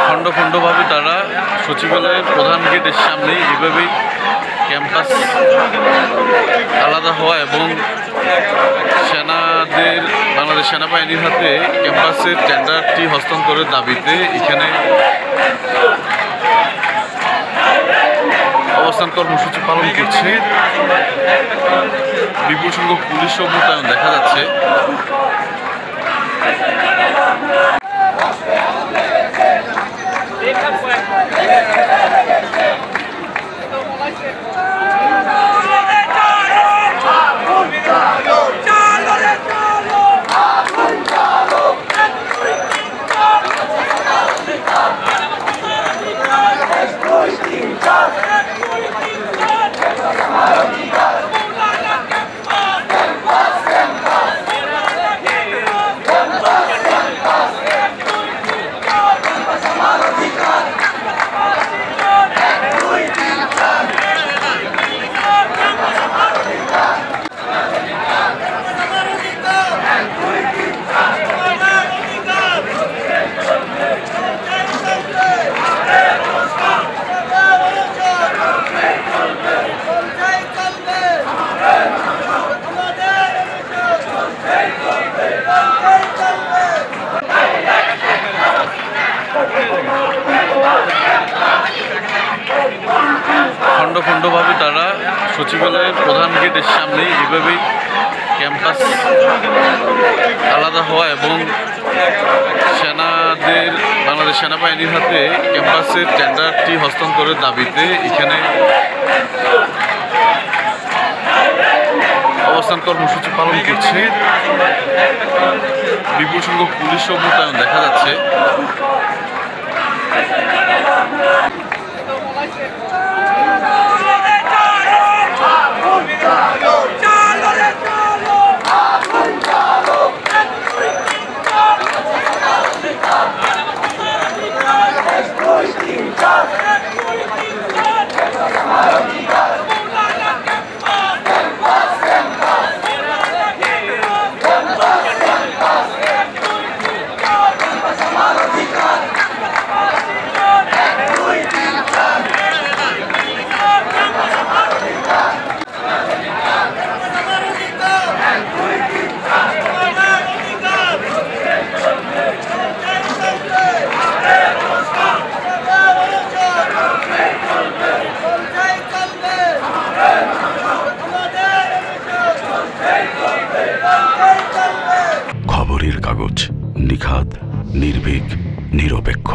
খণ্ড খণ্ডভাবে তারা সচিবালয়ের প্রধান গেটের সামনে এভাবেই ক্যাম্পাস আলাদা হওয়া এবং বাংলাদেশ সেনাবাহিনীর হাতে ক্যাম্পাসের টেন্ডারটি হস্তান্তরের দাবিতে এখানে অবস্থান কর্মসূচি পালন করছে। বিপুল সংখ্যক পুলিশ মোতায়েন দেখা যাচ্ছে। খণ্ড খণ্ডভাবে তারা সচিবালয়ের প্রধান গেটের সামনে এভাবেই ক্যাম্পাস আলাদা হওয়া এবং বাংলাদেশ সেনাবাহিনীর হাতে ক্যাম্পাসের টেন্ডারটি হস্তান্তরের দাবিতে এখানে অবস্থান কর্মসূচি পালন করছে। বিপুল সংখ্যক পুলিশ মোতায়েন দেখা যাচ্ছে। খবরের কাগজ, নিখাত, নির্ভীক, নিরপেক্ষ।